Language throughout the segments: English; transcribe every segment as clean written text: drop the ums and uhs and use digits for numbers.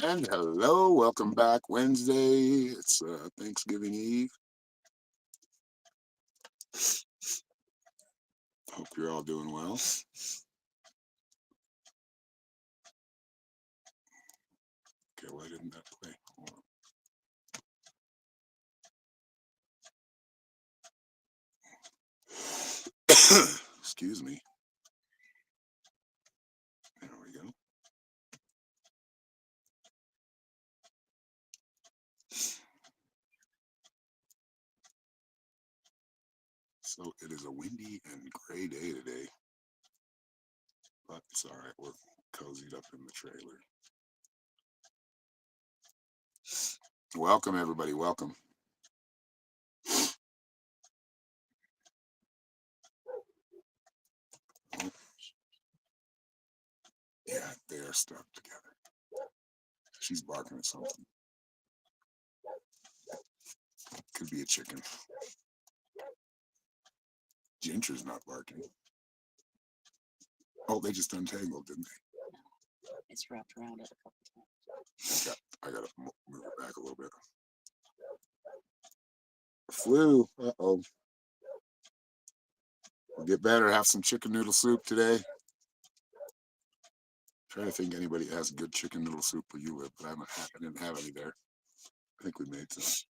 And hello, welcome back. Wednesday. It's Thanksgiving Eve. Hope you're all doing well. Okay, why didn't that play? Hold on. Excuse me. There we go. So it is a windy and gray day today, but it's all right. We're cozied up in the trailer. Welcome, everybody. Welcome. Oh, yeah, they are stuck together. She's barking at something. Could be a chicken. Ginger's not barking. Oh, they just untangled, didn't they? It's wrapped around it a couple times. I gotta move it back a little bit. Flu. Uh-oh. We'll get better. Have some chicken noodle soup today. Trying to think anybody has good chicken noodle soup where you live, but I didn't have any there. I think we made some.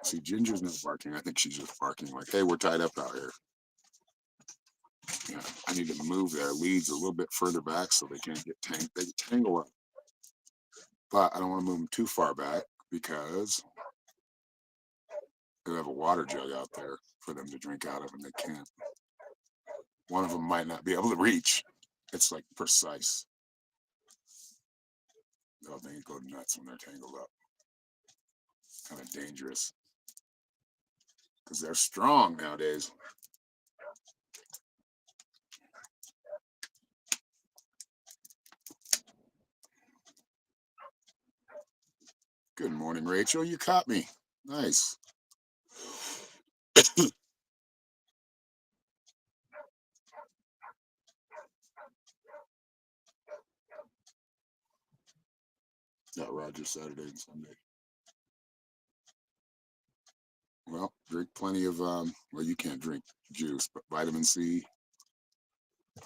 See, Ginger's not barking. I think she's just barking like, hey, we're tied up out here. Yeah, I need to move their leads a little bit further back so they can't get tangled. They tangle up. But I don't want to move them too far back because they have a water jug out there for them to drink out of and they can't. One of them might not be able to reach. It's like precise. Oh, they go nuts when they're tangled up. Kind of dangerous because they're strong nowadays. Good morning, Rachel. You caught me. Nice. Got Roger Saturday and Sunday. Well, drink plenty of well, you can't drink juice, but vitamin C.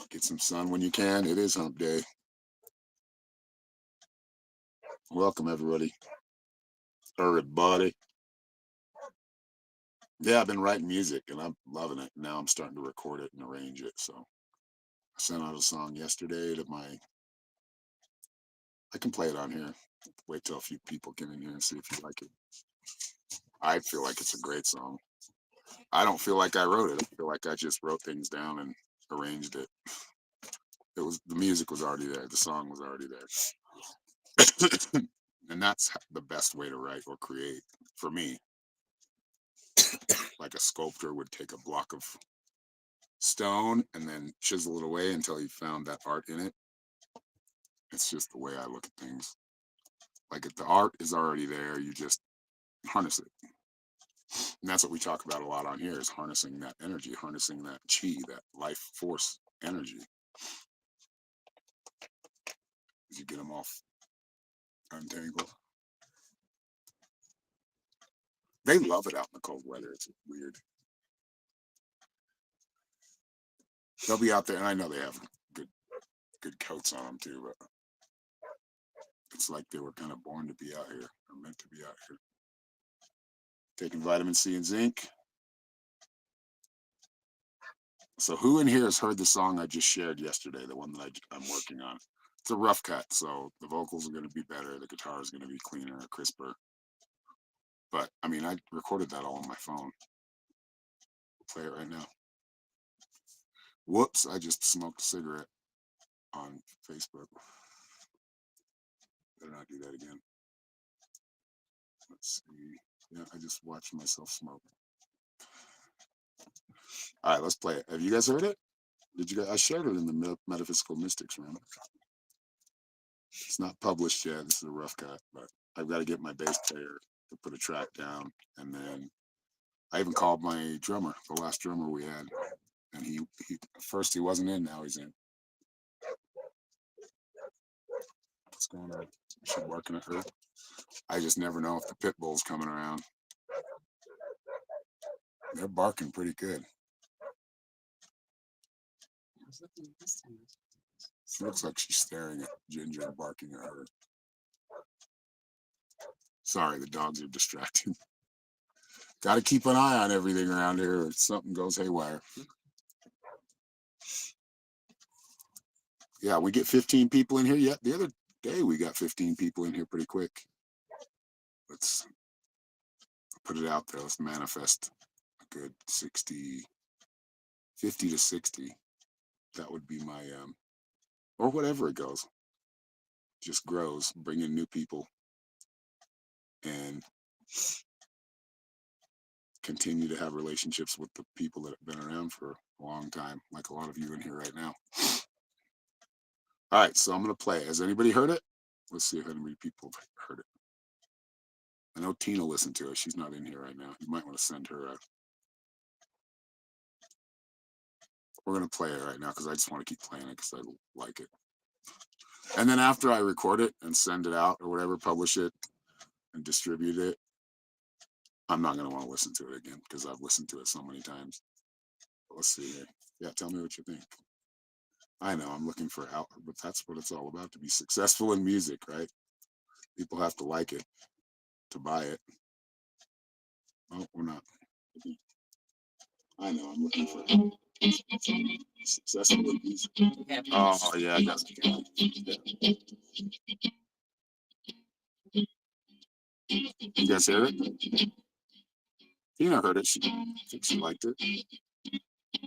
Get some sun when you can. It is hump day. Welcome, everybody. Everybody. Yeah, I've been writing music and I'm loving it. Now I'm starting to record it and arrange it. So I sent out a song yesterday to my. I can play it on here. Wait till a few people get in here and see if you like it. I feel like it's a great song. I don't feel like I wrote it. I feel like I just wrote things down and arranged it. The music was already there. The song was already there. And that's the best way to write or create for me. Like a sculptor would take a block of stone and then chisel it away until he found that art in it. It's just the way I look at things. Like if the art is already there, you just harness it. And that's what we talk about a lot on here is harnessing that energy, harnessing that chi, that life force energy. As you get them off untangled. They love it out in the cold weather. It's weird. They'll be out there, and I know they have good coats on them too, but it's like they were kind of born to be out here, or meant to be out here. Taking vitamin C and zinc. So who in here has heard the song I just shared yesterday, the one that I'm working on? It's a rough cut, so the vocals are going to be better, the guitar is going to be cleaner, crisper. But, I mean, I recorded that all on my phone. Play it right now. Whoops, I just smoked a cigarette on Facebook. Better not do that again. Let's see. Yeah, I just watched myself smoke. All right, let's play it. Have you guys heard it? Did you guys? I shared it in the Metaphysical Mystics room. It's not published yet. This is a rough cut, but I've got to get my bass player to put a track down. And then I even called my drummer, the last drummer we had, and he at first he wasn't in, now he's in. What's going on? Is she barking at her? I just never know if the pit bull's coming around. They're barking pretty good. She looks like she's staring at Ginger and barking at her. Sorry, the dogs are distracting. Got to keep an eye on everything around here or something goes haywire. Yeah, we get 15 people in here yet. The other day we got 15 people in here pretty quick. Let's put it out there. Let's manifest a good 50 to 60. That would be my, or whatever it goes. Just grows, bring in new people and continue to have relationships with the people that have been around for a long time, like a lot of you in here right now. All right, so I'm going to play. Has anybody heard it? Let's see if any people have heard it. I know Tina listened to it. She's not in here right now. You might want to send her a... We're going to play it right now because I just want to keep playing it because I like it. And then after I record it and send it out or whatever, publish it and distribute it, I'm not going to want to listen to it again because I've listened to it so many times. But let's see here. Yeah, tell me what you think. I know I'm looking for out, but that's what it's all about, to be successful in music, right? People have to like it to buy it. Oh, we're not. I know I'm looking for successful in music. Oh yeah, I got it. You guys hear it? Tina heard it. She thinks she liked it.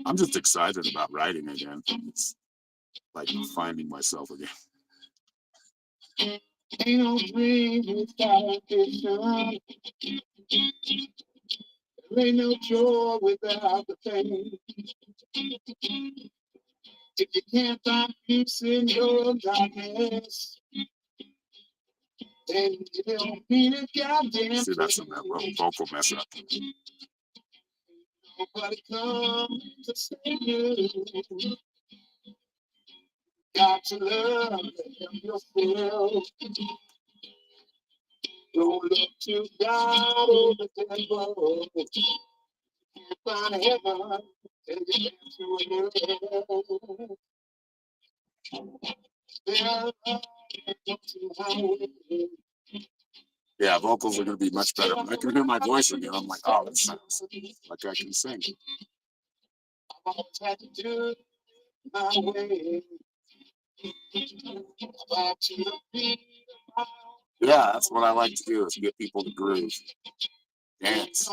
I'm just excited about writing again. It's like finding myself again. Ain't no dream without ambition. There ain't no joy without the pain. If you can't find peace in your darkness, then you don't mean a goddamn. See, that's a vocal mess up. Nobody come to save you. Got to love yourself. Don't look to God or the devil. Can't find heaven till you get to hell. Yeah, vocals are going to be much better. When I can hear my voice again, I'm like, oh, that sounds like I can sing. My way. Yeah, that's what I like to do, is get people to groove, dance.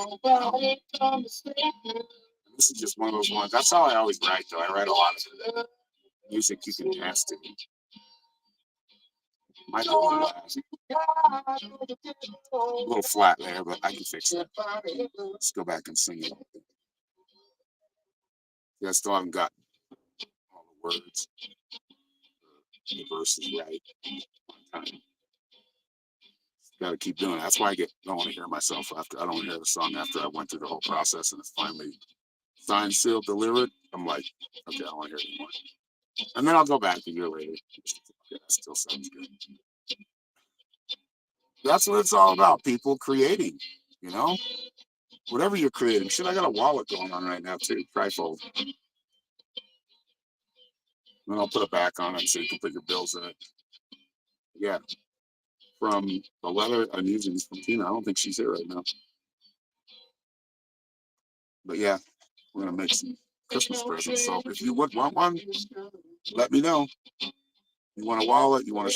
This is just one of those ones. That's how I always write, though. I write a lot of music you can dance to. Might be a little flat there, but I can fix it. Let's go back and sing it. Yeah, I still haven't got all the words, the verses right on time. Got to keep doing it. That's why I don't want to hear myself after. I don't want to hear the song after I went through the whole process and it's finally signed, sealed, delivered. I'm like, okay, I don't want to hear it anymore. And then I'll go back a year later. Yeah, that still sounds good. That's what it's all about, people creating, you know? Whatever you're creating. Shit, I got a wallet going on right now too, trifold. Then I'll put it back on it so you can put your bills in it. Yeah. From the leather I'm using is from Tina. I don't think she's here right now. But yeah, we're gonna make some Christmas presents. So if you would want one, let me know. You want a wallet? You want a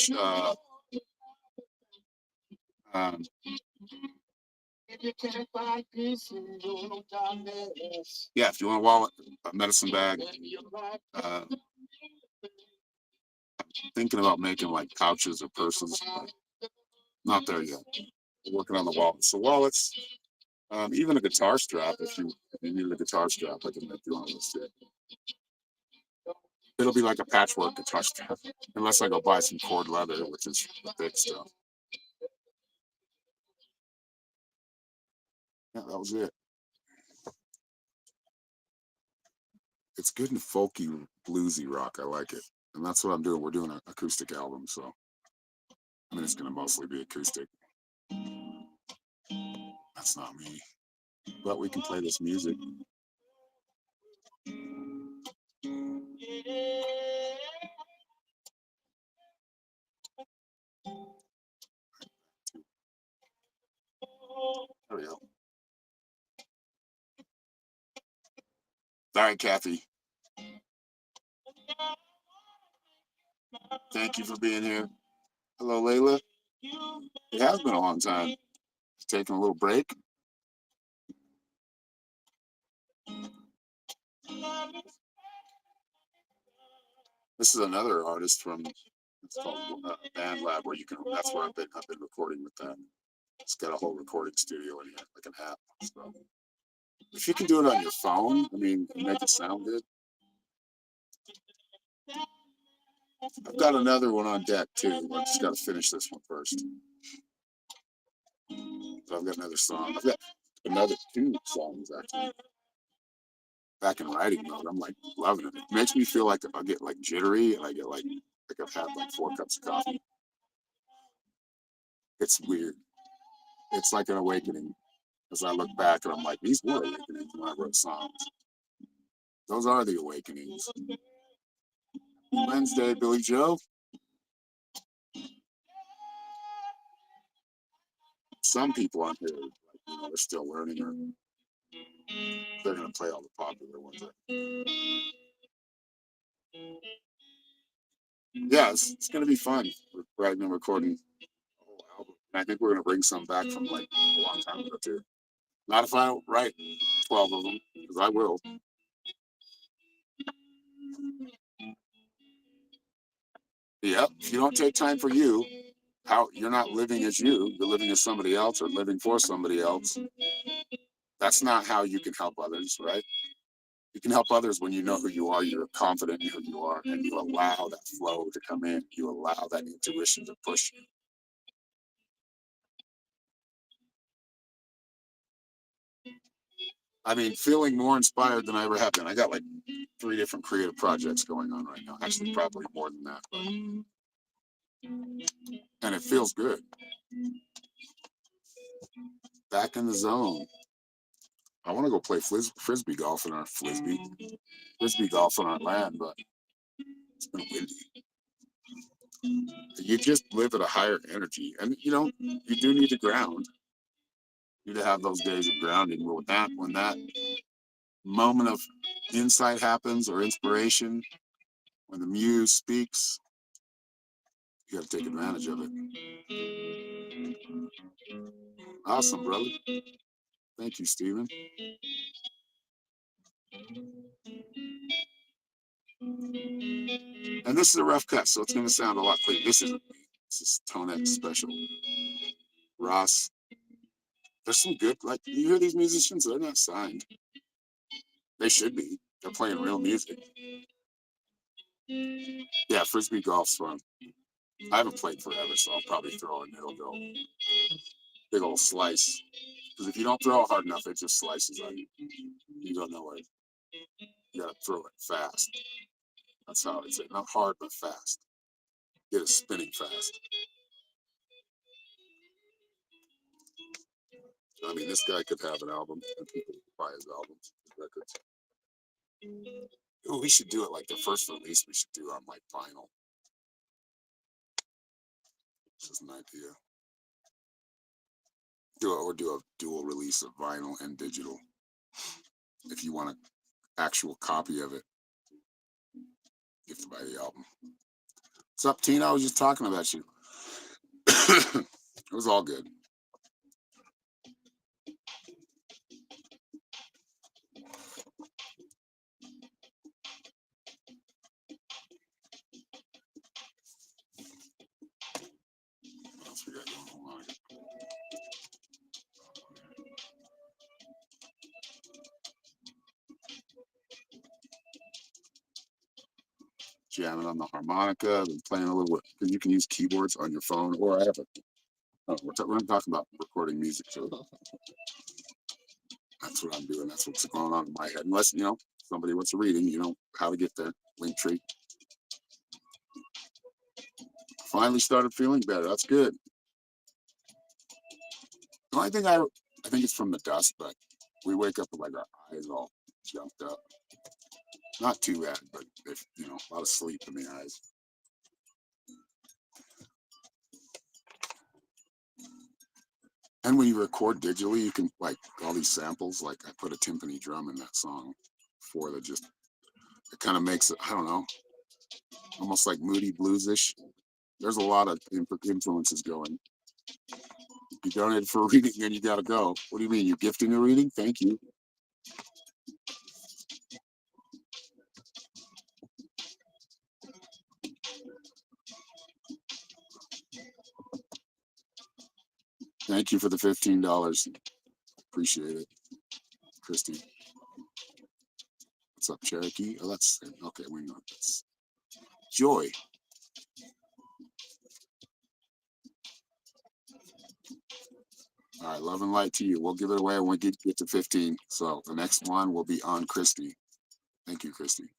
yeah, if you want a wallet, a medicine bag. Thinking about making like pouches or purses. Not there yet. We're working on the wallets. So wallets, even a guitar strap. If you need a guitar strap, I can make you one of those too. It'll be like a patchwork guitar strap, unless I go buy some cord leather, which is the thick stuff. Yeah, that was it. It's good and folky, bluesy rock. I like it, and that's what I'm doing. We're doing an acoustic album, so I mean it's gonna mostly be acoustic. That's not me, but we can play this music. There we go. All right, Kathy. Thank you for being here. Hello, Layla. It has been a long time. Taking a little break. This is another artist from it's called Band Lab, where you can. That's where I've been recording with them. It's got a whole recording studio in here, like an app. So if you can do it on your phone, I mean, and make it sound good. I've got another one on deck too. I just got to finish this one first. But I've got another song. I've got another 2 songs actually. Back in writing mode, I'm like loving it. It makes me feel like I get like jittery, and I get like I've had like 4 cups of coffee. It's weird. It's like an awakening. As I look back and I'm like, these were awakenings when I wrote songs. Those are the awakenings. Wednesday, Billy Joe. Some people on here, like, they're still learning, or they're gonna play all the popular ones. Yeah, it's gonna be fun writing and recording a whole album. And I think we're gonna bring some back from like a long time ago too. Not if I don't write 12 of them, because I will. Yep. If you don't take time for you, how you're not living as you, you're living as somebody else or living for somebody else. That's not how you can help others, right? You can help others when you know who you are, you're confident in who you are, and you allow that flow to come in. You allow that intuition to push you. I mean, feeling more inspired than I ever have been. I got like 3 different creative projects going on right now. Actually, probably more than that. And it feels good. Back in the zone. I want to go play frisbee golf in our frisbee golf on our land, but it's been windy. You just live at a higher energy, and you do need to ground. You need to have those days of grounding. But when that moment of insight happens or inspiration, when the muse speaks, you got to take advantage of it. Awesome, brother. Thank you, Stephen. And this is a rough cut, so it's going to sound a lot cleaner. This is Tone X Special. Ross. There's some good, like, you hear these musicians, they're not signed. They should be. They're playing real music. Yeah, frisbee golf's fun. I haven't played forever, so I'll probably throw it and it'll go big old slice. Because if you don't throw it hard enough, it just slices on you. You don't know where. You gotta throw it fast. That's how I'd say. Not hard, but fast. Get it spinning fast. I mean, this guy could have an album, and people would buy his albums, his records. Ooh, we should do it like the first release. We should do on like vinyl. This is an idea. Do a dual release of vinyl and digital. If you want an actual copy of it, you have to buy the album. What's up, Tina? I was just talking about you. It was all good. What else we got going? Hold on. Jamming on the harmonica, then playing a little bit. Because you can use keyboards on your phone, or I have a. Oh, we're talking about recording music too. That's what I'm doing. That's what's going on in my head. Unless, somebody wants a reading, how to get there. Linktree. Finally started feeling better. That's good. The only thing I think it's from the dust, but we wake up with like our eyes all jumped up. Not too bad, but if a lot of sleep in the eyes. And when you record digitally, you can like all these samples. Like I put a timpani drum in that song for that just it kind of makes it, I don't know, almost like moody bluesish. There's a lot of influences going. You donated for a reading, then you got to go. What do you mean? You're gifting a reading? Thank you. Thank you for the $15. Appreciate it, Christy. What's up, Cherokee? Oh, that's okay. We know that's Joy. All right, love and light to you. We'll give it away when we get to 15. So the next one will be on Christy. Thank you, Christy.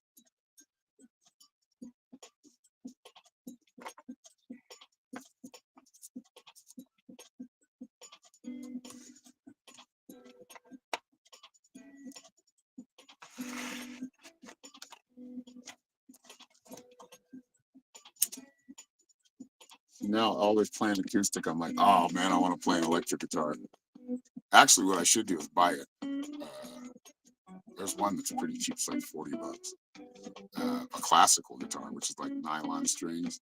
Now always playing acoustic. I'm like, oh man, I want to play an electric guitar. Actually, what I should do is buy it. There's one that's pretty cheap, it's like $40. A classical guitar, which is like nylon strings.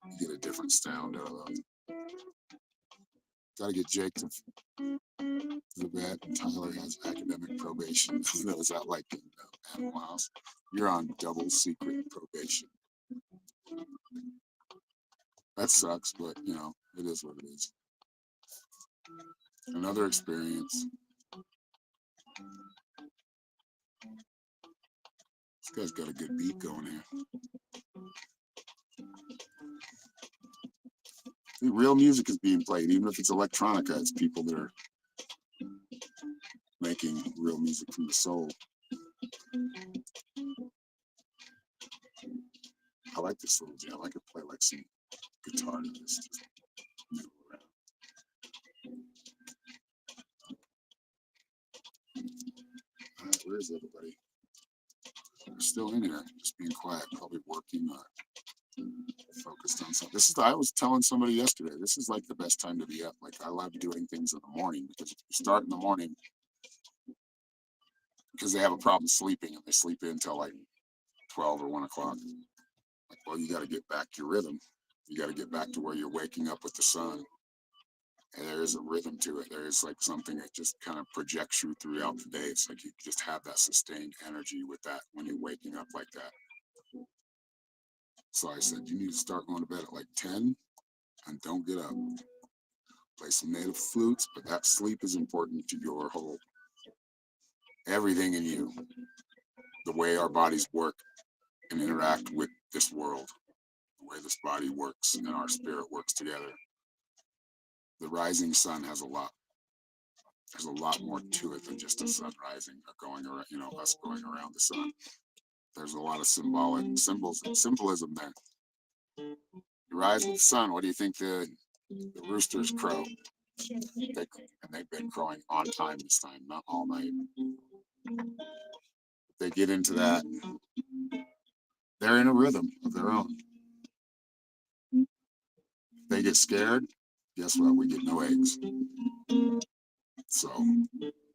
You get a different sound out of those. Got to get Jake to the vet. Tyler has academic probation. That was out like in Animal House. You're on double secret probation. That sucks, but it is what it is. Another experience. This guy's got a good beat going here. See, real music is being played, even if it's electronica. It's people that are making real music from the soul. I like this little jam. I could play like some guitar to this. Just noodle around. All right, where is everybody? They're still in here, just being quiet, probably working or focused on something. I was telling somebody yesterday, this is like the best time to be up. Like I love doing things in the morning because if you start in the morning, because they have a problem sleeping and they sleep in until like 12 or 1 o'clock. Like, well, you got to get back to your rhythm. You got to get back to where you're waking up with the sun. And there is a rhythm to it. There is like something that just kind of projects you throughout the day. It's like you just have that sustained energy with that when you're waking up like that. So I said, you need to start going to bed at like 10 and don't get up. Play some native flutes, but that sleep is important to your whole, everything in you. The way our bodies work and interact with this world, the way this body works and our spirit works together. The rising sun has a lot. There's a lot more to it than just a sun rising or going around, us going around the sun. There's a lot of symbolism there. You rise with the sun. What do you think the roosters crow? They've been crowing on time this time, not all night. They get into that. They're in a rhythm of their own. They get scared. Guess what? We get no eggs. So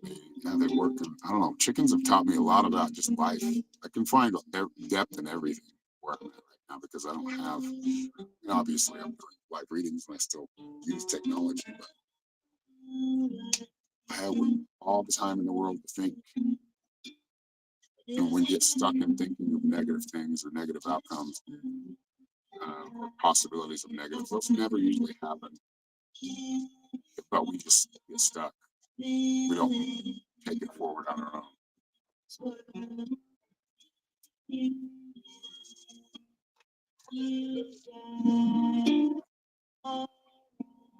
they work. I don't know. Chickens have taught me a lot about just life. I can find their depth in everything where I'm at right now because I don't have. Obviously, I'm doing live readings and I still use technology, but I have all the time in the world to think. When you get stuck in thinking of negative things or negative outcomes, or possibilities of negative, those never usually happen. But we just get stuck. We don't take it forward on our own. So.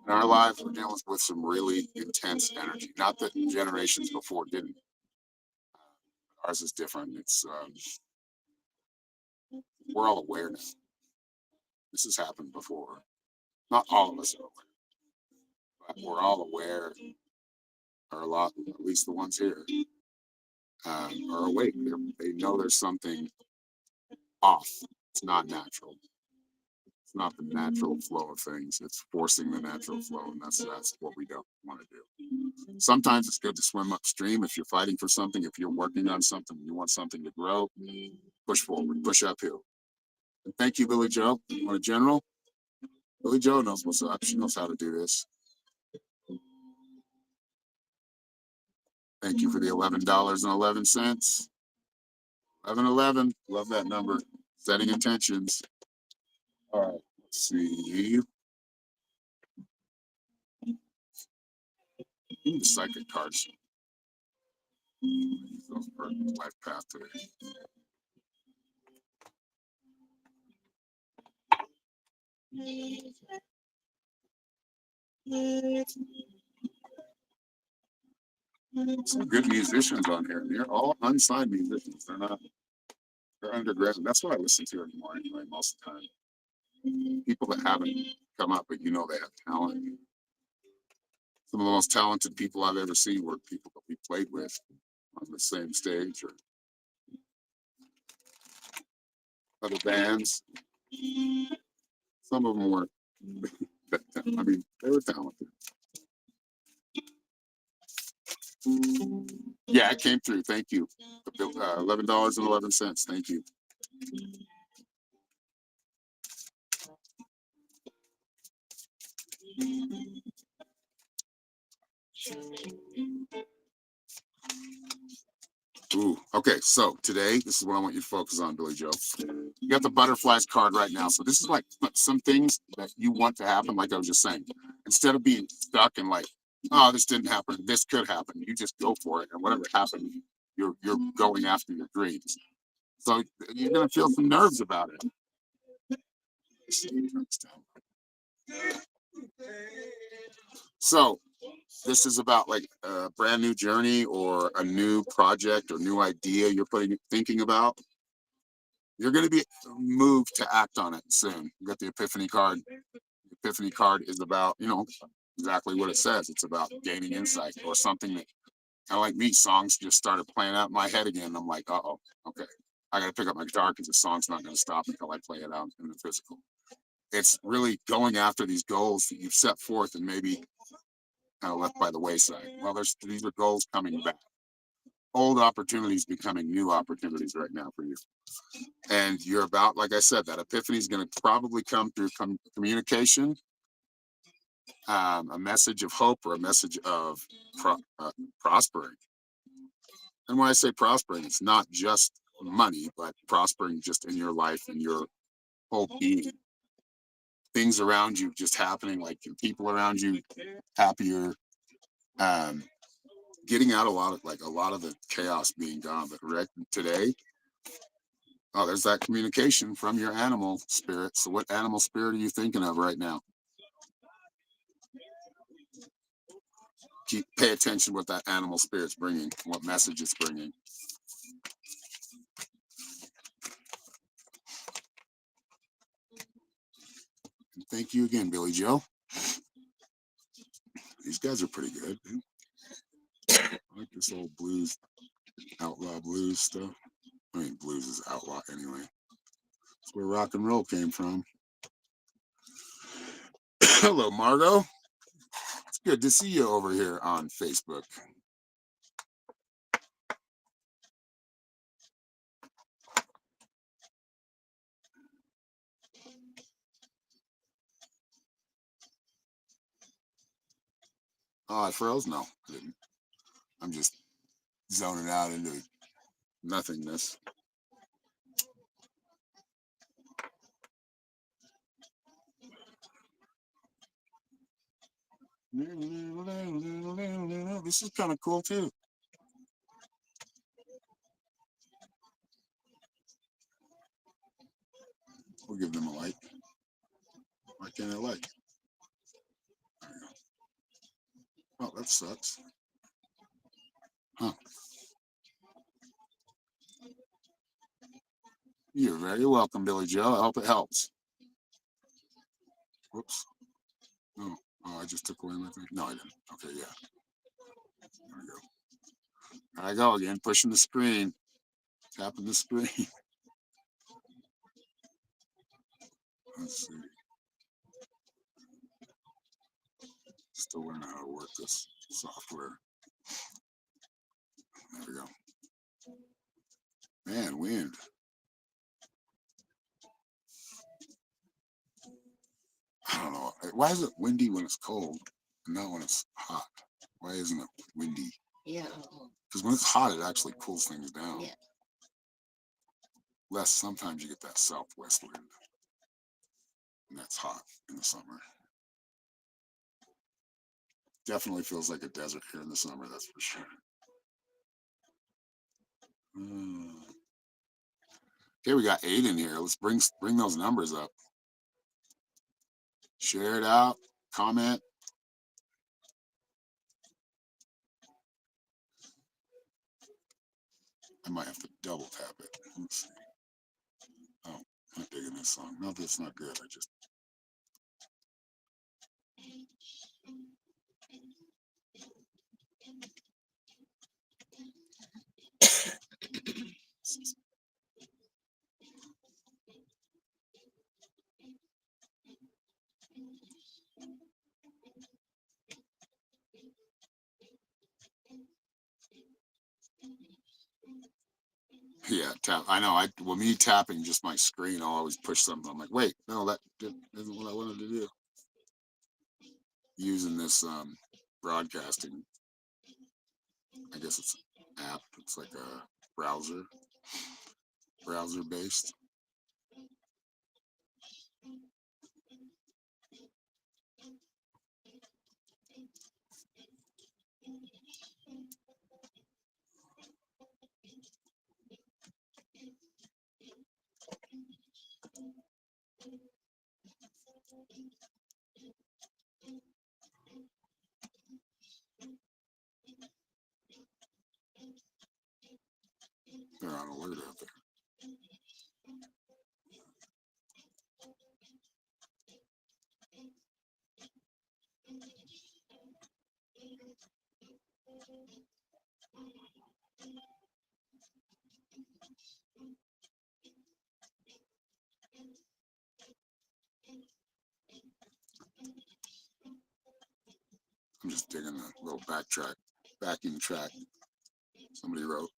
In our lives, we're dealing with some really intense energy. Not that generations before didn't. Ours is different. It's we're all aware now. This has happened before. Not all of us are aware, but we're all aware, or a lot, at least the ones here, are awake. They know there's something off. It's not natural. It's not the natural flow of things. It's forcing the natural flow, and that's what we don't want to do. Sometimes it's good to swim upstream if you're fighting for something. If you're working on something, you want something to grow, push forward, push uphill. And thank you, Billy Joe. What a general. Billy Joe knows what's up. She knows how to do this. Thank you for the $11.11. 1111. Love that number. Setting intentions. All right. Let's see. The psychic cards. Those for life path today. Some good musicians on here. They're all unsigned musicians. They're underground. That's what I listen to anymore anyway, most of the time. People that haven't come up, but you know they have talent. Some of the most talented people I've ever seen were people that we played with on the same stage or other bands. Some of them were, I mean, they were talented. Yeah, it came through. Thank you. $11.11. Thank you. Ooh, okay, so today, this is what I want you to focus on, Billy Joe. You got the butterflies card right now. So this is like some things that you want to happen, like I was just saying. Instead of being stuck and like, oh, this didn't happen, this could happen. You just go for it, and whatever happens, you're going after your dreams. So you're gonna feel some nerves about it. So this is about like a brand new journey or a new project or new idea you're thinking about. You're going to be moved to act on it soon. You got the Epiphany card. The Epiphany card is about, exactly what it says. It's about gaining insight or something that kind of like me, songs just started playing out in my head again. I'm like, uh-oh, okay. I got to pick up my guitar because the song's not going to stop until I play it out in the physical. It's really going after these goals that you've set forth and maybe kind of left by the wayside. Well, these are goals coming back. Old opportunities becoming new opportunities right now for you. And you're about, like I said, that epiphany is going to probably come through communication, a message of hope or a message of prospering. And when I say prospering, it's not just money, but prospering just in your life and your whole being. Things around you just happening, like your people around you happier, getting out a lot of the chaos being gone. But right today, oh, there's that communication from your animal spirit. So what animal spirit are you thinking of right now? Pay attention what that animal spirit's bringing, what message it's bringing. And thank you again, Billy Joe. These guys are pretty good. I like this old blues, outlaw blues stuff. I mean, blues is outlaw anyway. That's where rock and roll came from. Hello, Margot. It's good to see you over here on Facebook. Oh, I froze? No, I didn't. I'm just zoning out into nothingness. This is kind of cool too. We'll give them a like. Why can't I like? There you go. Oh, that sucks. Huh. You're very welcome, Billy Joe. I hope it helps. Whoops. Oh, oh, I just took away my thing. No, I didn't. Okay, yeah. There we go. There I go again, pushing the screen, tapping the screen. Let's see. Still learning how to work this software. There we go. Man, wind. I don't know. Why is it windy when it's cold and not when it's hot? Why isn't it windy? Yeah. Because when it's hot, it actually cools things down. Yeah. Less, sometimes you get that southwest wind, and that's hot in the summer. Definitely feels like a desert here in the summer, that's for sure. Okay, we got 8 in here. Let's bring those numbers up. Share it out. Comment. I might have to double tap it. Let's see. Oh, I'm not digging this song. No, that's not good. I just. Yeah, tap. I know. Well, me tapping just my screen, I'll always push something. I'm like, wait, no, that isn't what I wanted to do. Using this broadcasting, I guess it's an app. It's like a browser based. They're on alert out there. I'm just digging a little backing track somebody wrote.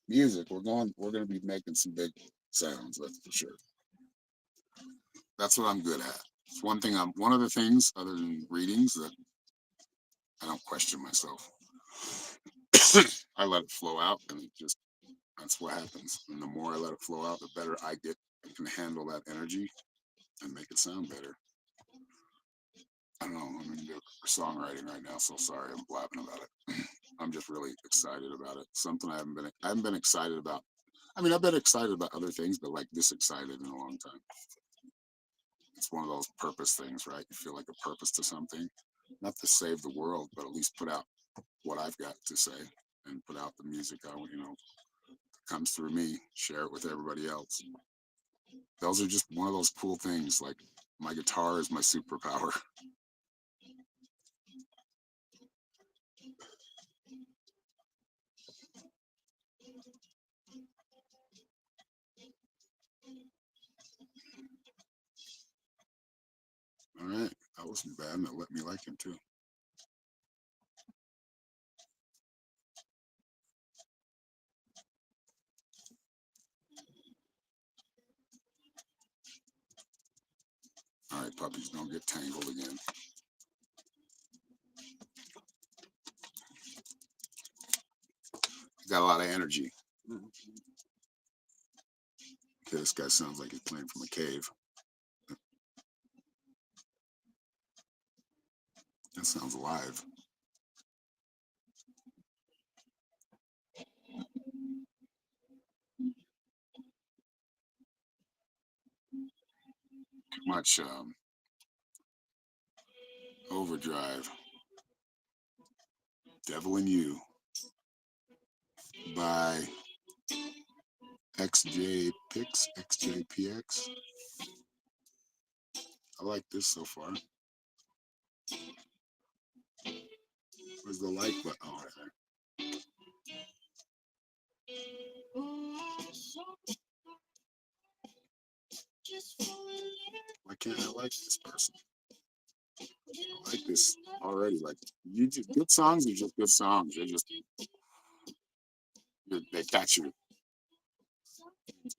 Music, we're gonna be making some big sounds, that's for sure. That's what I'm good at. It's one of the things other than readings that I don't question myself. I let it flow out and that's what happens. And the more I let it flow out, the better I get and can handle that energy and make it sound better. I don't know. I'm into songwriting right now, so sorry I'm blabbing about it. I'm just really excited about it. Something I haven't been excited about. I mean, I've been excited about other things, but like this excited in a long time. It's one of those purpose things, right? You feel like a purpose to something, not to save the world, but at least put out what I've got to say and put out the music comes through me, share it with everybody else. Those are just one of those cool things. Like my guitar is my superpower. All right, that wasn't bad, and it let me like him too. All right, puppies, don't get tangled again. Got a lot of energy. Okay, this guy sounds like he's playing from a cave. That sounds alive. Much Overdrive. Devil in You by XJPX. I like this so far. Where's the like button? Oh, right there. Why can't I like this person? I like this already. Like good songs are just good songs. They catch you.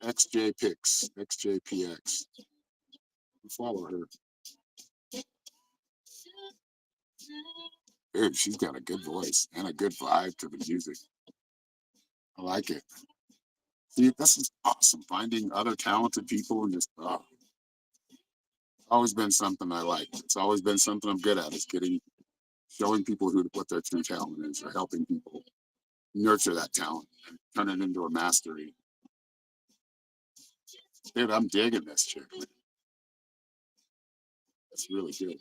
XJPX. Follow her. Dude, she's got a good voice and a good vibe to the music. I like it. See, this is awesome. Finding other talented people and just always been something I like. It's always been something I'm good at. Is showing people what their true talent is, or helping people nurture that talent and turn it into a mastery. Dude, I'm digging this chick. It's really good.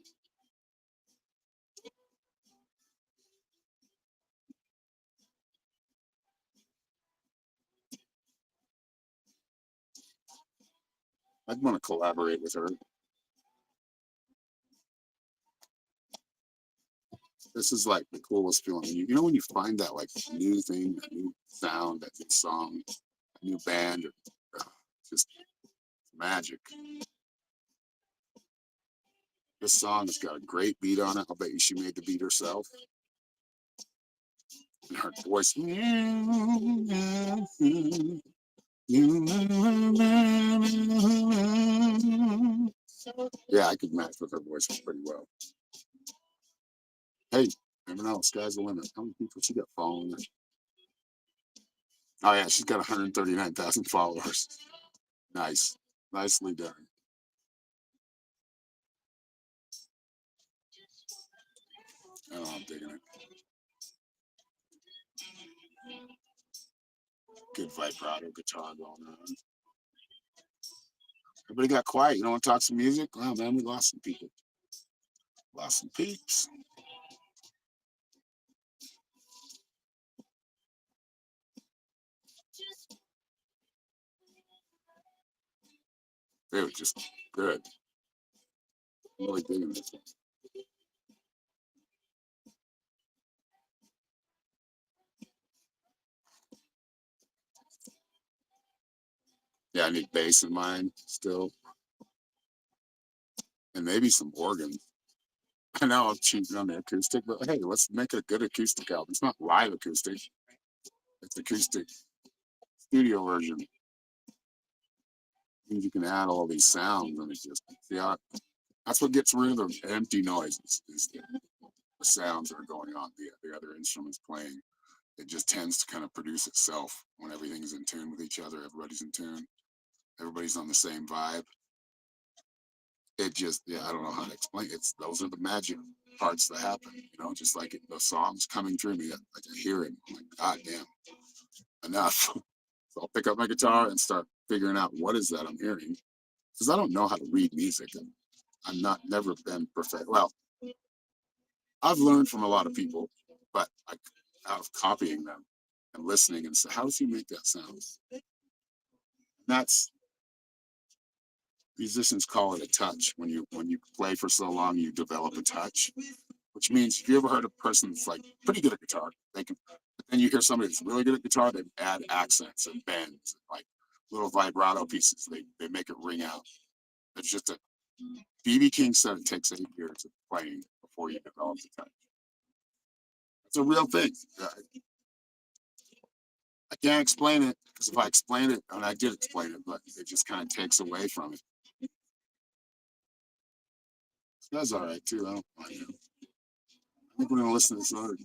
I'd want to collaborate with her. This is like the coolest feeling. You know when you find that like new thing, a new sound, that new song, a new band, just magic. This song has got a great beat on it. I'll bet you she made the beat herself. And her voice. Yeah, I could match with her voice pretty well. Hey, never know, sky's the limit. How many people she got following her? Oh yeah, she's got 139,000 followers. Nice. Nicely done. Oh, I'm digging it. Good vibrato guitar going on. Everybody got quiet. You don't want to talk some music? Wow, man, we lost some people. Lost some peeps. They were just good. Really digging this one. Yeah, I need bass in mine still. And maybe some organ. I know I'm cheating on the acoustic, but hey, let's make it a good acoustic album. It's not live acoustic. It's acoustic studio version. Means you can add all these sounds and it's just that's what gets rid of the empty noises is the sounds that are going on, the other instruments playing. It just tends to kind of produce itself when everything's in tune with each other. Everybody's in tune. Everybody's on the same vibe. It just, I don't know how to explain it. Those are the magic parts that happen, just like the songs coming through me. Like I hear it, I'm like, God damn, enough. So I'll pick up my guitar and start figuring out what is that I'm hearing. Because I don't know how to read music. I'm never been perfect. Well, I've learned from a lot of people, but out of copying them and listening and say, how does he make that sound? That's musicians call it a touch. When you play for so long, you develop a touch, which means if you ever heard a person that's like pretty good at guitar, they can, but then you hear somebody that's really good at guitar, they add accents and bends, like little vibrato pieces. They make it ring out. It's just a BB King said it takes 8 years of playing before you develop the touch. It's a real thing. I can't explain it because if I explain it, and I did explain it, but it just kind of takes away from it. That's all right too. I don't mind it. I think we're gonna listen to this other.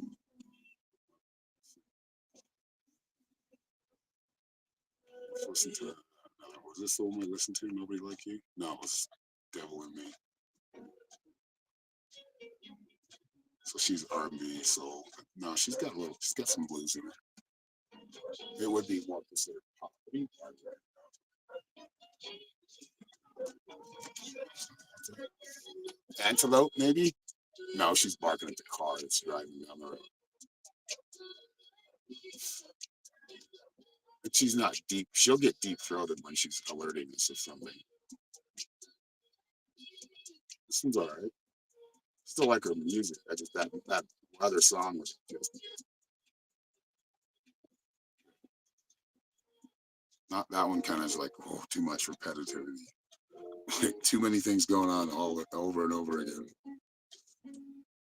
Listen to it. Was this the one we listened to? Nobody Like You? No, it was Devil in Me. So she's R&B, soul. No, she's got some blues in her. It would be more considered pop. Antelope, maybe? No, she's barking at the car that's driving down the road. But she's not deep. She'll get deep throated when she's alerting us of something. This one's all right. Still like her music. I just that other song was just not that one. Kind of like too much repetitivity. Too many things going on all over and over again.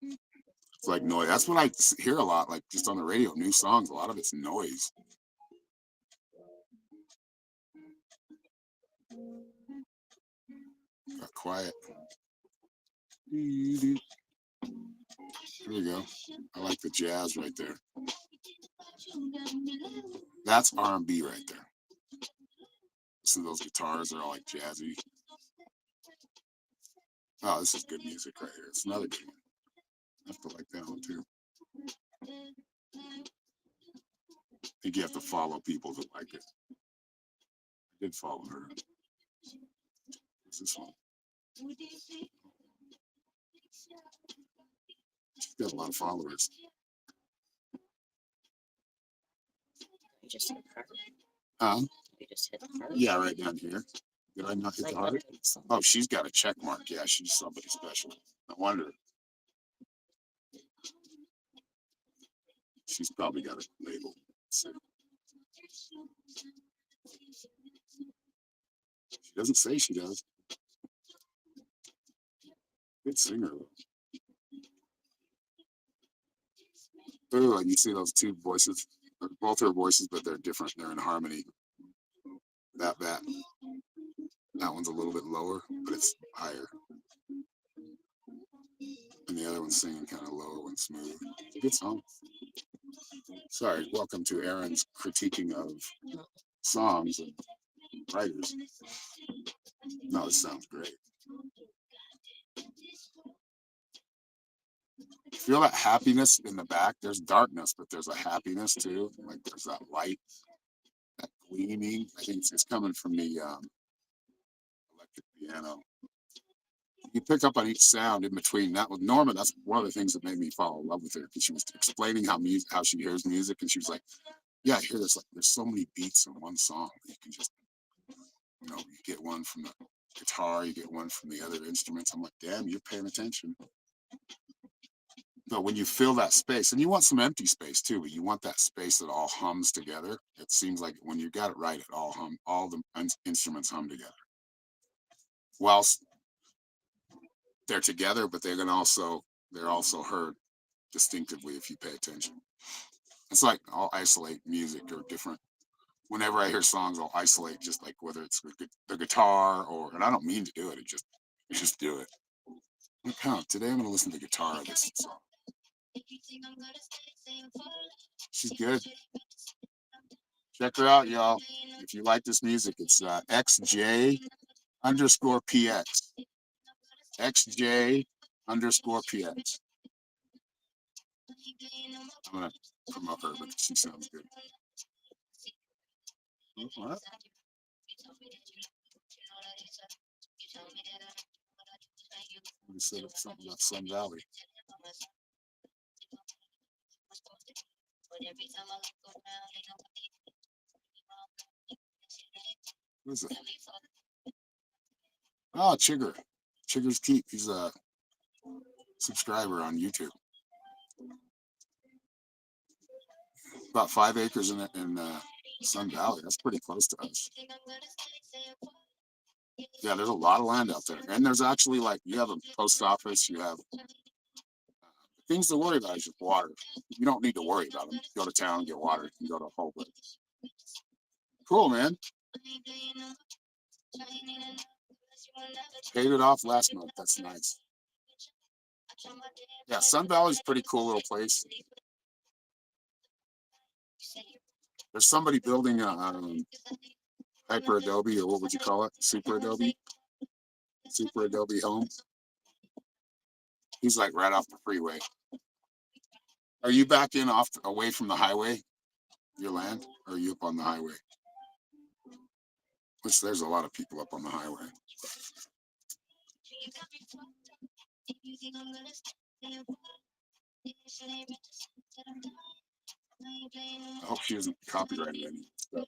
It's like noise. That's what I hear a lot, like just on the radio, new songs. A lot of it's noise. Got quiet. Here we go. I like the jazz right there. That's R&B right there. Listen to those guitars, they're all like jazzy. Oh, this is good music right here. It's another good one. I have to like that one too. I think you have to follow people to like it. I did follow her. What's this one? She's got a lot of followers. You just hit her. You just hit her. Yeah, right down here. Did I not hit the heart? Oh, she's got a check mark. Yeah, she's somebody special. No wonder. She's probably got a label. So. She doesn't say she does. Good singer. Ooh, and you see those two voices? They're both her voices, but they're different. They're in harmony. That one's a little bit lower, but it's higher. And the other one's singing kind of low and smooth. Good song. Sorry, welcome to Aaron's critiquing of songs and writers. No, this sounds great. Feel that happiness in the back. There's darkness, but there's a happiness too. Like there's that light, that gleaming. I think it's coming from the electric piano. You pick up on each sound in between. That with Norma, that's one of the things that made me fall in love with her because she was explaining how she hears music, and she was like, "Yeah, I hear this. Like, there's so many beats in one song. You can just, you get one from the guitar, you get one from the other instruments." I'm like, "Damn, you're paying attention." But when you fill that space, and you want some empty space too, but you want that space that all hums together. It seems like when you got it right, it all the instruments hum together. Whilst they're together, but they're also heard distinctively if you pay attention. It's like I'll isolate music or different. Whenever I hear songs, I'll isolate just like whether it's the guitar and I don't mean to do it. Just do it. Today I'm gonna listen to the guitar of this song. She's good. Check her out, y'all. If you like this music, it's XJ_PX. XJ_PX. I'm gonna promote her, but she sounds good. What? We said something about Sun Valley. What is it? Oh, Chigger. Chigger's Keep. He's a subscriber on YouTube. About 5 acres in Sun Valley. That's pretty close to us. Yeah, there's a lot of land out there. And there's actually you have a post office, you have things to worry about is just water. You don't need to worry about them. Go to town, get water. You can go to a whole place. Cool, man. Paid it off last month. That's nice. Yeah, Sun Valley's a pretty cool little place. There's somebody building a hyper Adobe, or what would you call it? Super Adobe home. He's like right off the freeway. Are you back in away from the highway, your land, or are you up on the highway? Which there's a lot of people up on the highway. I hope she doesn't copyright any stuff.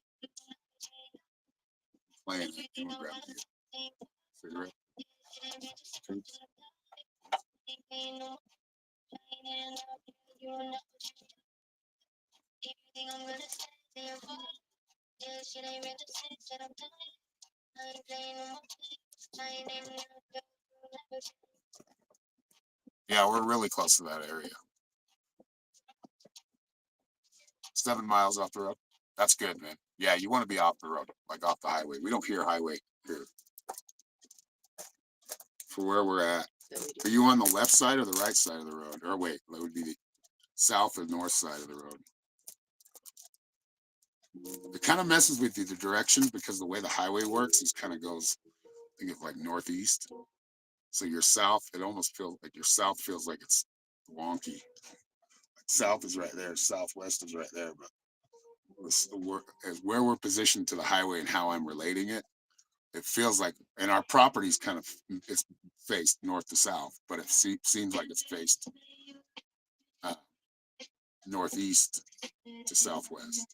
Playing it. I'm gonna grab a cigarette. Toots. Yeah, we're really close to that area. 7 miles off the road. That's good, man. Yeah, you want to be off the road, like off the highway. We don't hear highway here. For where we're at. Are you on the left side or the right side of the road? Or wait, that would be the south or north side of the road. It kind of messes with you, the directions, because the way the highway works is kind of goes, I think it's like northeast. So your south, it almost feels like your south feels like it's wonky. South is right there, southwest is right there, but as where we're positioned to the highway and how I'm relating it, it feels like, and our property's kind of, it's faced north to south, but it seems like it's faced uh, northeast to southwest.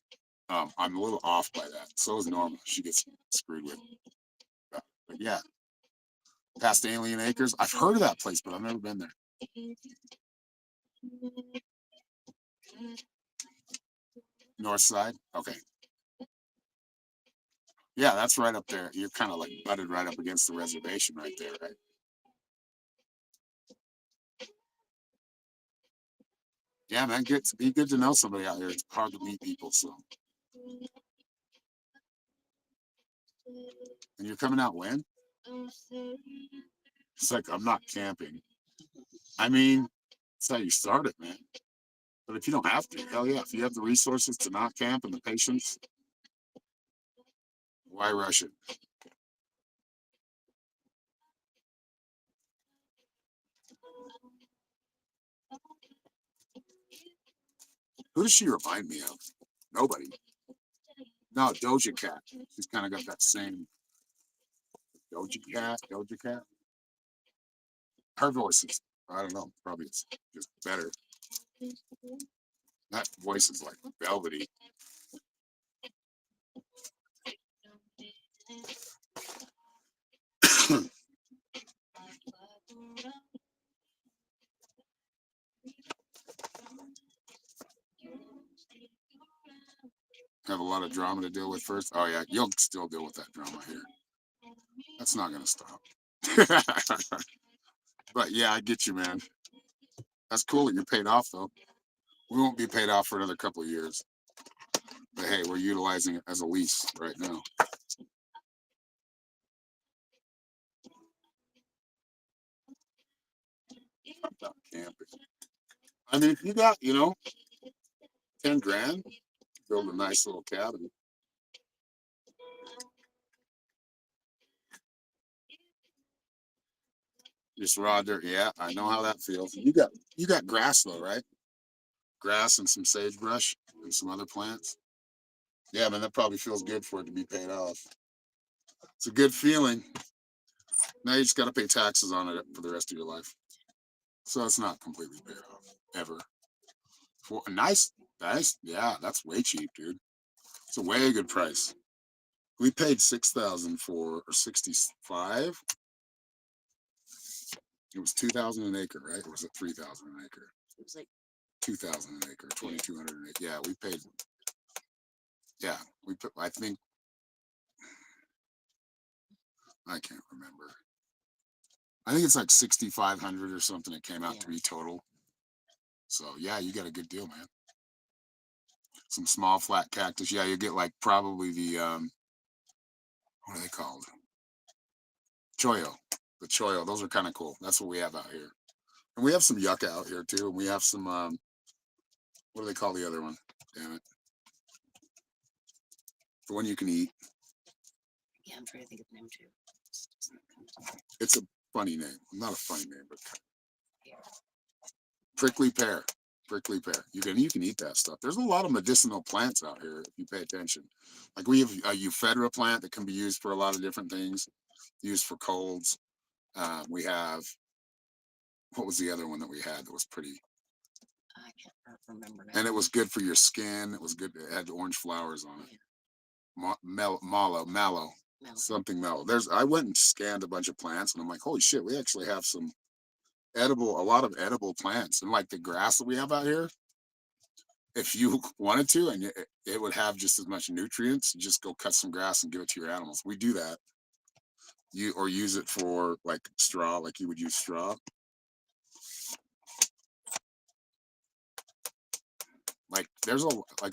I'm a little off by that. So is Norma. She gets screwed with. But yeah, past Alien Acres. I've heard of that place, but I've never been there. North side. Okay. Yeah, that's right up there. You're kind of like butted right up against the reservation right there, right? Yeah, man, be good to know somebody out here. It's hard to meet people, so. And you're coming out when? It's like, I'm not camping. I mean, that's how you start it, man. But if you don't have to, hell yeah, if you have the resources to not camp and the patience, why rush it? Who does she remind me of? Nobody. No, Doja Cat. She's kind of got that same Doja Cat. Her voice is, I don't know, probably it's just better. That voice is like velvety. Have a lot of drama to deal with first. Oh yeah, you'll still deal with that drama here. That's not gonna stop. But yeah, I get you, man. That's cool that you're paid off though. We won't be paid off for another couple of years. But hey, we're utilizing it as a lease right now. About camping. I mean, if you got, 10 grand, build a nice little cabin. Just raw dirt. Yeah, I know how that feels. You got grass though, right? Grass and some sagebrush and some other plants. Yeah, man, that probably feels good for it to be paid off. It's a good feeling. Now you just got to pay taxes on it for the rest of your life. So it's not completely paid off ever. For a nice, yeah, that's way cheap, dude. It's a way good price. We paid 6,000 for or 65. It was 2,000 an acre, right? Or was it 3,000 an acre? It was like 2,000 an acre, 2,200 an acre. Yeah, we paid. Yeah, we put. I think I can't remember. I think it's like 6,500 or something. It came out to be total. So yeah, you got a good deal, man. Some small flat cactus. Yeah, you get like probably the what are they called? Choyo. The choyo. Those are kind of cool. That's what we have out here. And we have some yucca out here too. And we have some what do they call the other one? Damn it. The one you can eat. yeah, I'm trying to think of the name too. It's a funny name. Not a funny name, but prickly pear. Prickly pear. You can eat that stuff. There's a lot of medicinal plants out here if you pay attention. Like we have a ephedra plant that can be used for a lot of different things, used for colds. We have what was the other one that we had that was pretty? I can't remember now. And it was good for your skin. It was good. It had orange flowers on it. Mallow, Mellow. something mellow. I went and scanned a bunch of plants, and I'm like, holy shit, we actually have a lot of edible plants, and like the grass that we have out here. If you wanted to, and it would have just as much nutrients, just go cut some grass and give it to your animals. We do that. Or use it for like straw, like you would use straw. Like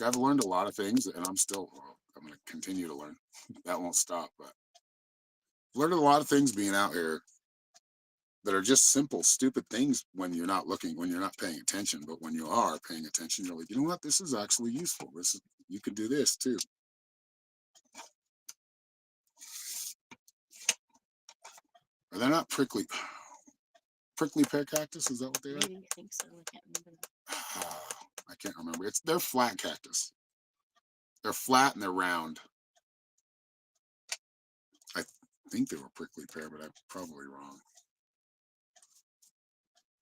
I've learned a lot of things, and I'm going to continue to learn. That won't stop, but I've learned a lot of things being out here that are just simple, stupid things when you're not looking, when you're not paying attention. But when you are paying attention, you're like, you know what? This is actually useful. You could do this too. Are they not prickly pear cactus? Is that what they are? Maybe, I think so. I can't remember that. I can't remember. They're flat cactus. They're flat and they're round. I think they were prickly pear, but I'm probably wrong.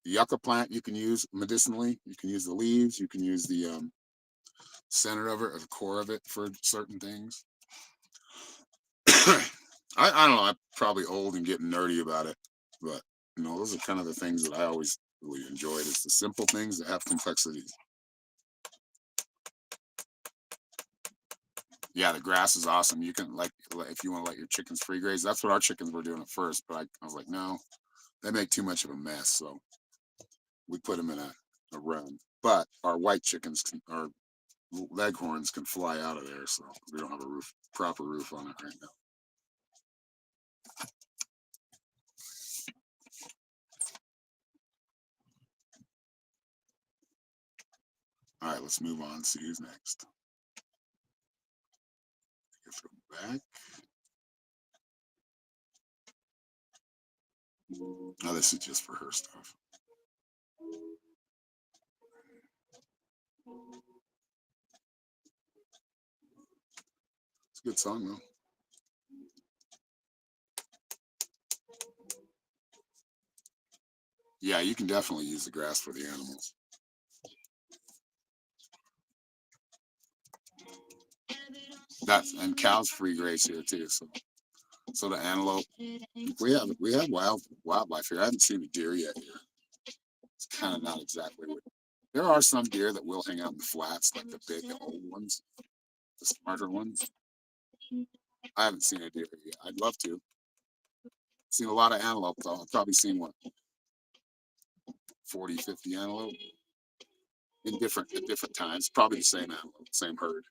The yucca plant you can use medicinally. You can use the leaves. You can use the center of it or the core of it for certain things. I don't know. I'm probably old and getting nerdy about it, but those are kind of the things that I always really enjoyed. It's the simple things that have complexities. Yeah, the grass is awesome. You can if you want to let your chickens free graze. That's what our chickens were doing at first, but I was like, no, they make too much of a mess, so we put them in a run. But our white chickens, our leghorns, can fly out of there, so we don't have a proper roof on it right now. All right, let's move on. See who's next. Let's go back. Oh, this is just for her stuff. It's a good song, though. Yeah, you can definitely use the grass for the animals. And cows free graze here too. So the antelope. We have wildlife here. I haven't seen a deer yet here. It's kind of not exactly what. There are some deer that will hang out in the flats, like the big old ones, the smarter ones. I haven't seen a deer yet. I'd love to. Seen a lot of antelope though. I've probably seen 40, 50 antelope at different times. Probably the same antelope, same herd.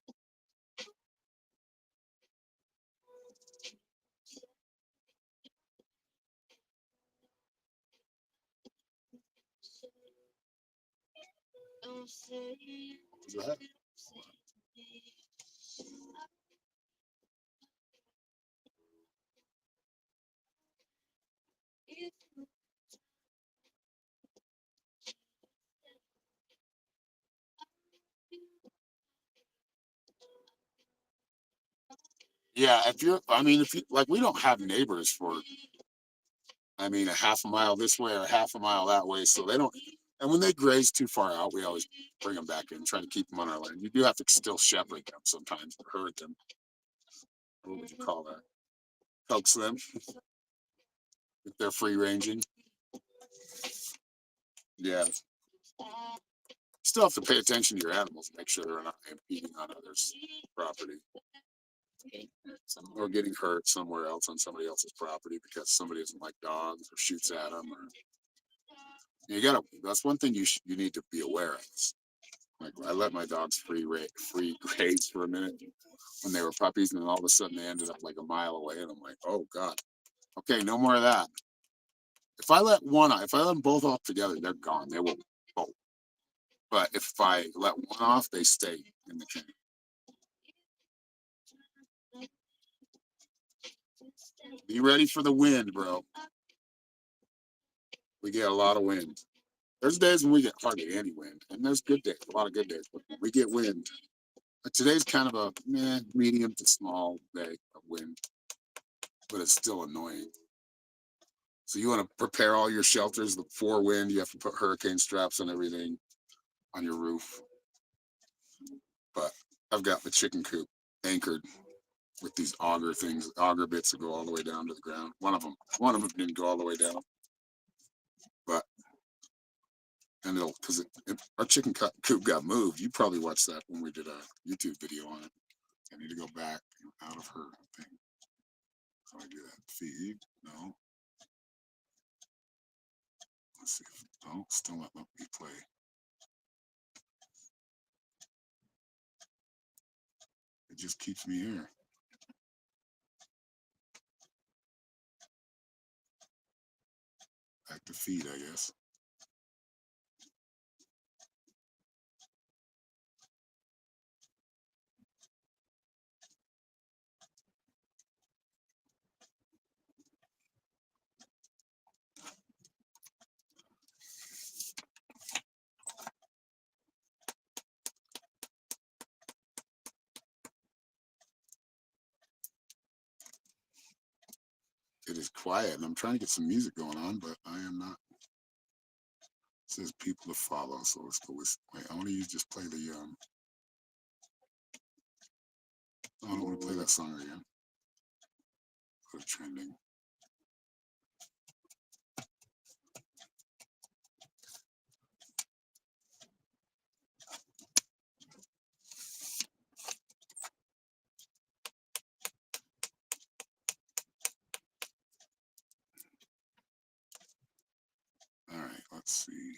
What was that? Yeah, if you we don't have neighbors for, a half a mile this way or half a mile that way, so they don't. And when they graze too far out, we always bring them back in, try to keep them on our land. You do have to still shepherd them sometimes, or herd them. What would you call that? Coax them if they're free ranging. Yeah. Still have to pay attention to your animals, make sure they're not impeding on others' property. Or getting hurt somewhere else on somebody else's property because somebody doesn't like dogs or shoots at them. That's one thing you need to be aware of. Like I let my dogs free graze for a minute when they were puppies, and then all of a sudden they ended up like a mile away, and I'm like, oh god, okay, no more of that. If I let them both off together, they're gone. They will bolt. But if I let one off, they stay in the kennel. Be ready for the wind, bro. We get a lot of wind. There's days when we get hardly any wind, and there's good days, a lot of good days, but we get wind. But today's kind of a medium to small day of wind, but it's still annoying. So you want to prepare all your shelters, the 4 wind, you have to put hurricane straps on everything on your roof. But I've got the chicken coop anchored with these auger things, auger bits that go all the way down to the ground. One of them didn't go all the way down, but and it'll because our chicken coop got moved. You probably watched that when we did a YouTube video on it. I need to go back out of her thing. How do I do that? Feed? No. Let's see. Oh, still not letting me play. It just keeps me here. Back to feed, I guess. It is quiet, and I'm trying to get some music going on, but I am not. It says people to follow, so let's go with. Wait, I want to just play the. I don't want to play that song again. Put it trending. All right, let's see.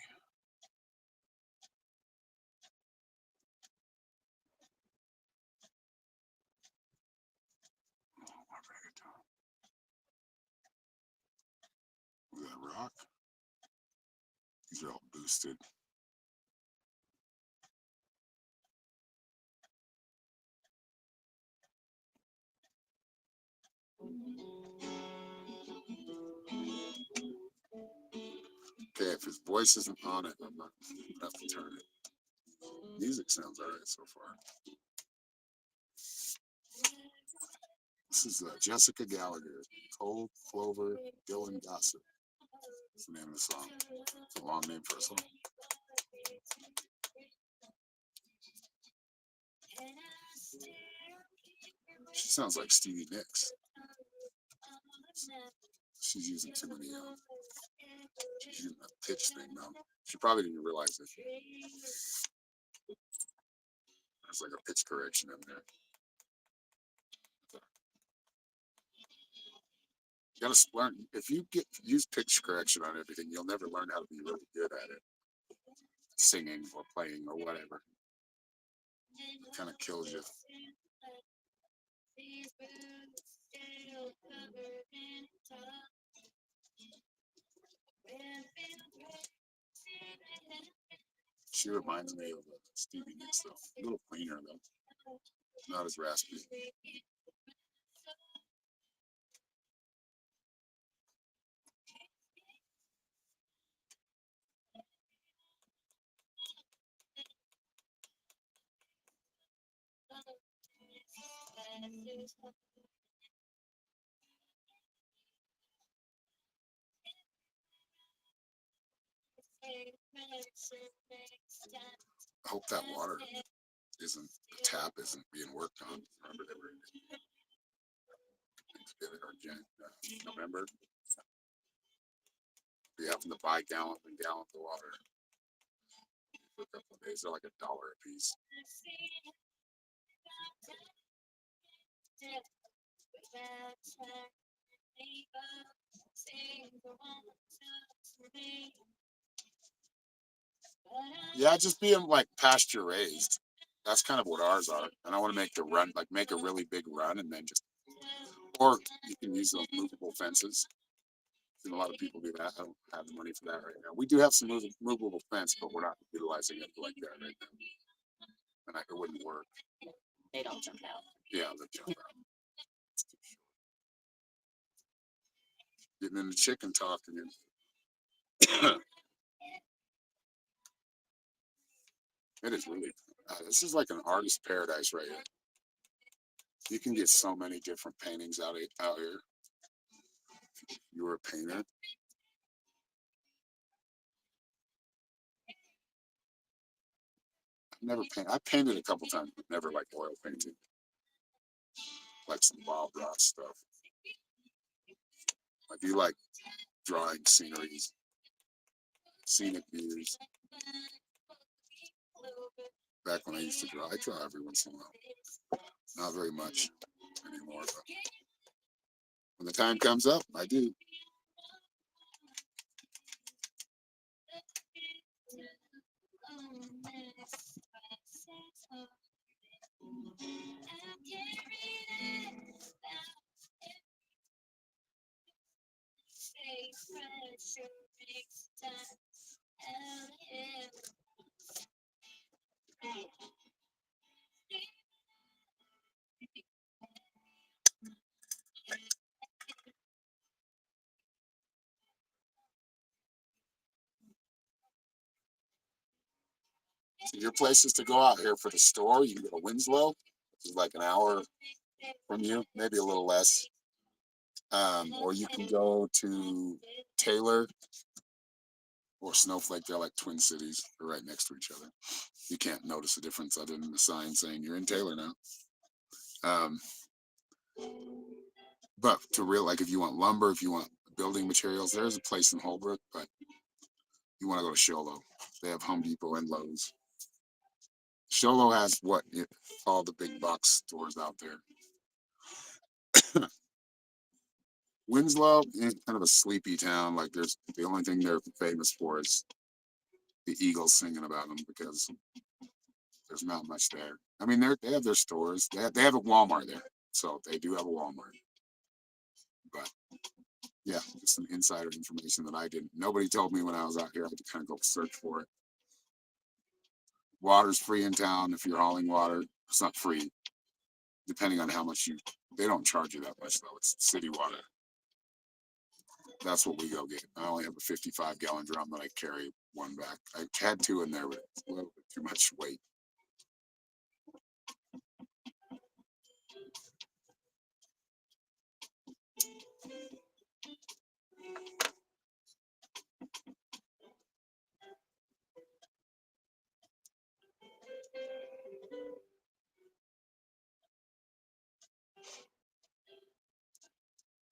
Was that rock? These are all boosted. Okay, if his voice isn't on it, I'm not gonna have to turn it. Music sounds all right so far. This is Jessica Gallagher, Cold Clover Dylan Gossip. That's the name of the song. It's a long name for a song. She sounds like Stevie Nicks. She's using too many. She's using a pitch thing now. She probably didn't realize it. There's like a pitch correction in there. You gotta learn. If you use pitch correction on everything, you'll never learn how to be really good at it. Singing or playing or whatever. It kind of kills you. She reminds me of Stevie Nicks, though. A little cleaner, though. Not as raspy. I hope that water isn't, the tap isn't being worked on. Remember, they were Thanksgiving or November. We happen to buy gallons and gallons of water. For a couple of days, they're like $1 a piece. Yeah, just being like pasture raised. That's kind of what ours are. And I want to make the run, like make a really big run and then just, or you can use those movable fences. And a lot of people do that. I don't have the money for that right now. We do have some movable fence, but we're not utilizing it like that right now. And it wouldn't work. They don't jump out. Yeah, they jump out. Getting into chicken talk again. It is really, this is like an artist paradise right here. You can get so many different paintings out here. You were a painter. never paint. I painted a couple times, but never like oil painting, like some Bob Ross stuff. I do like drawing sceneries, scenic views. Back when I used to draw, I draw every once in a while. Not very much anymore, but when the time comes up, I do. So your place is to go out here for the store. You can go to Winslow, which is like an hour from you, maybe a little less. Or you can go to Taylor or Snowflake. They're like twin cities. They're right next to each other. You can't notice a difference other than the sign saying you're in Taylor now. But to real, like if you want lumber, if you want building materials, there's a place in Holbrook, but you want to go to Sholo. They have Home Depot and Lowe's. Sholo has all the big box stores out there. Winslow is kind of a sleepy town. Like there's the only thing they're famous for is the Eagles singing about them because there's not much there. I mean, they have their stores. They have a Walmart there, so they do have a Walmart. But yeah, just some insider information that I didn't. Nobody told me when I was out here. I had to kind of go search for it. Water's free in town if you're hauling water. It's not free, depending on how much you. They don't charge you that much though. It's city water. That's what we go get. I only have a 55-gallon drum that I carry one back. I had two in there, but it's a little bit too much weight.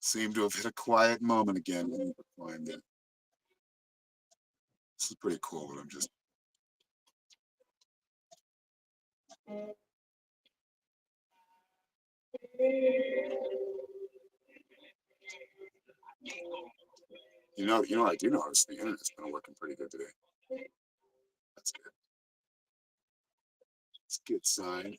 Seem to have hit a quiet moment again when we find it. This is pretty cool, but I'm just. I do notice the internet's been working pretty good today. That's good. It's a good sign.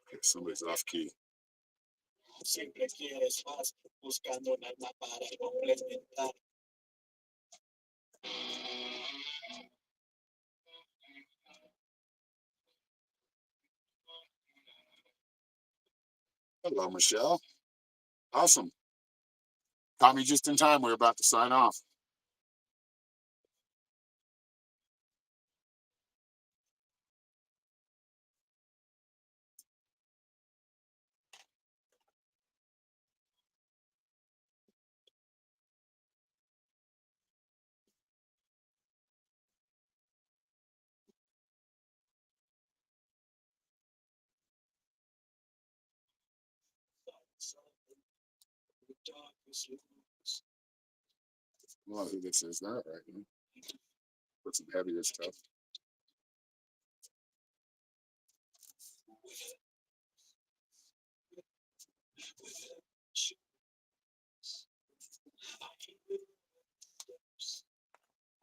Okay, somebody's off key. Siempre quieres más, buscando un alma para complementar. Hello, Michelle. Awesome. Caught me just in time. We're about to sign off. Well, who this is that right now? Put some heavier stuff.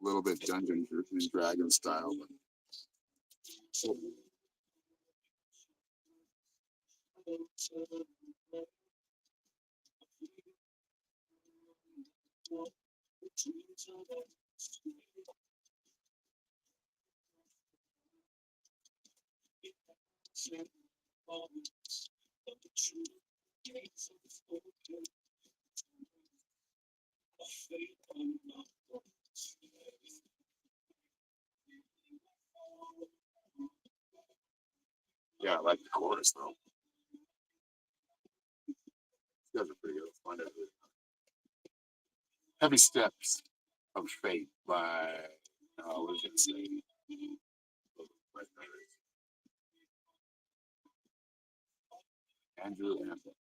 A little bit Dungeons and Dragons style. But... Yeah, I like the chorus though. Heavy Steps of Faith by, what does it say? Andrew Anthony.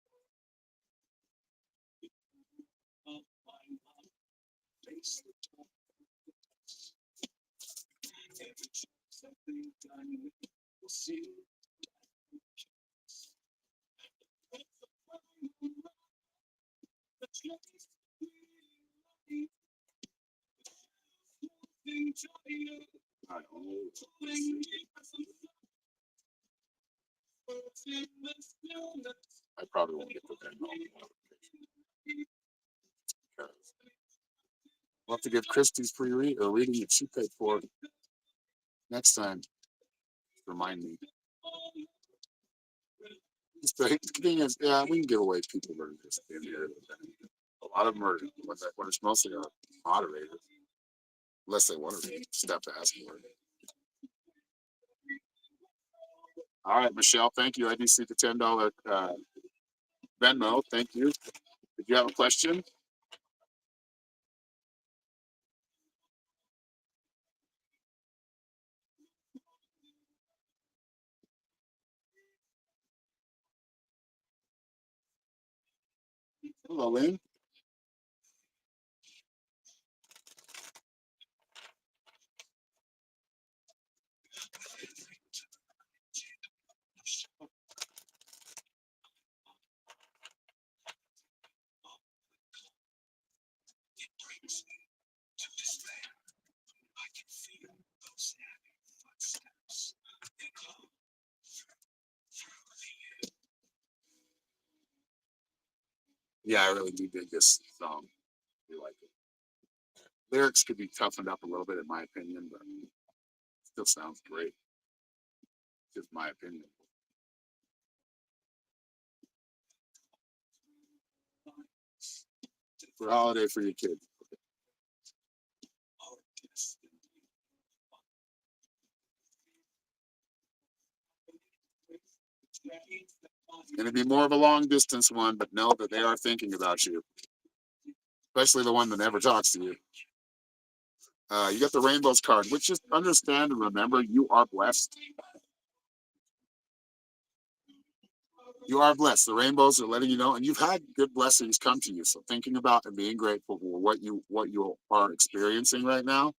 I probably won't get to that. We'll have to give Christie's free reading that she paid for next time. Remind me. The thing is, yeah, we can give away people that are just in here. A lot of them are when it's mostly our moderators, unless they want to read, just have to ask for it. All right, Michelle, thank you. I do see the $10 Venmo. Thank you. Did you have a question? Hello, Lynn. Yeah, I really do dig this song. I like it. Lyrics could be toughened up a little bit, in my opinion, but it still sounds great. Just my opinion. For a holiday for your kids. It's going to be more of a long distance one, but know that they are thinking about you, especially the one that never talks to you. You got the Rainbows card, which just understand and remember you are blessed. You are blessed. The rainbows are letting you know, and you've had good blessings come to you. So thinking about and being grateful for what you are experiencing right now.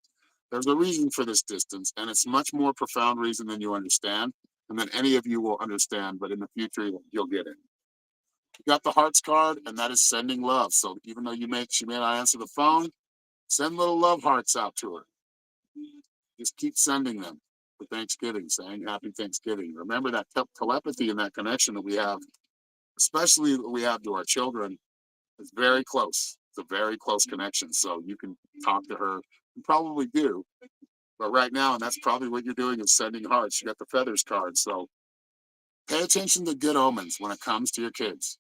There's a reason for this distance, and it's much more profound reason than you understand, and than any of you will understand. But in the future, you'll get it. You got the hearts card, and that is sending love. So even though she may not answer the phone, send little love hearts out to her. Just keep sending them for Thanksgiving, saying Happy Thanksgiving. Remember that telepathy and that connection that we have, especially that we have to our children, is very close. It's a very close connection. So you can talk to her. You probably do. But right now, and that's probably what you're doing, is sending hearts. You got the feathers card. So pay attention to good omens when it comes to your kids.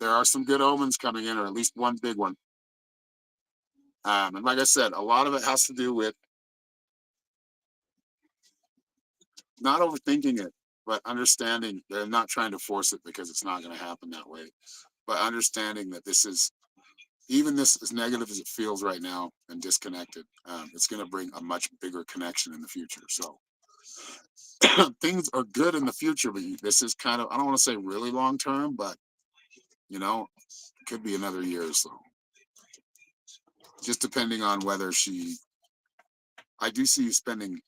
There are some good omens coming in, or at least one big one. And like I said, a lot of it has to do with not overthinking it, but understanding they're not trying to force it because it's not going to happen that way. But understanding that this is, even this as negative as it feels right now and disconnected, it's going to bring a much bigger connection in the future. So things are good in the future, but this is kind of, I don't want to say really long term, but it could be another year or so. Just depending on whether I do see you spending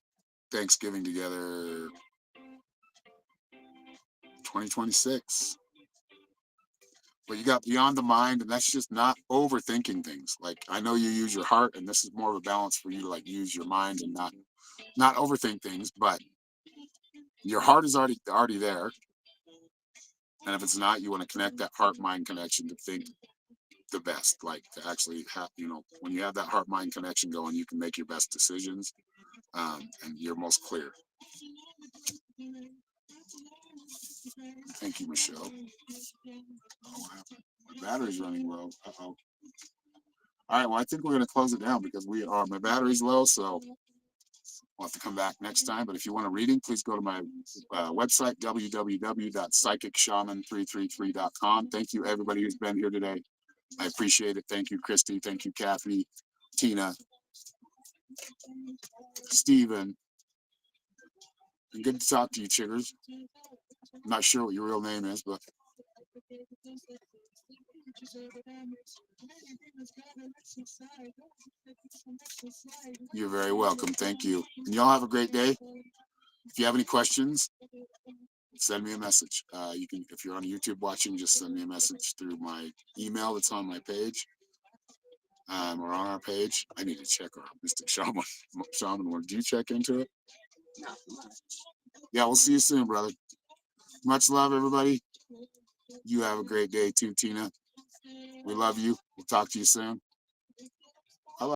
Thanksgiving together 2026. But you got beyond the mind, and that's just not overthinking things. Like, I know you use your heart, and this is more of a balance for you to like use your mind and not overthink things, but your heart is already there. And if it's not, you want to connect that heart mind connection to think the best, like to actually have, when you have that heart mind connection going, you can make your best decisions, and you're most clear. Thank you, Michelle. Oh, what happened? My battery's running low. Uh-oh. All right, well, I think we're going to close it down because my battery's low, so we'll have to come back next time. But if you want a reading, please go to my website, www.psychicshaman333.com. Thank you, everybody who's been here today. I appreciate it. Thank you, Christy. Thank you, Kathy, Tina, Steven. And good to talk to you, Chiggers. I'm not sure what your real name is, but you're very welcome. Thank you. And y'all have a great day. If you have any questions, send me a message. You can, if you're on YouTube watching, just send me a message through my email that's on my page, or on our page. I need to check our Mystic Shaman one. Do you check into it? Not much. Yeah, we'll see you soon, brother. Much love, everybody. You have a great day too, Tina. We love you. We'll talk to you soon.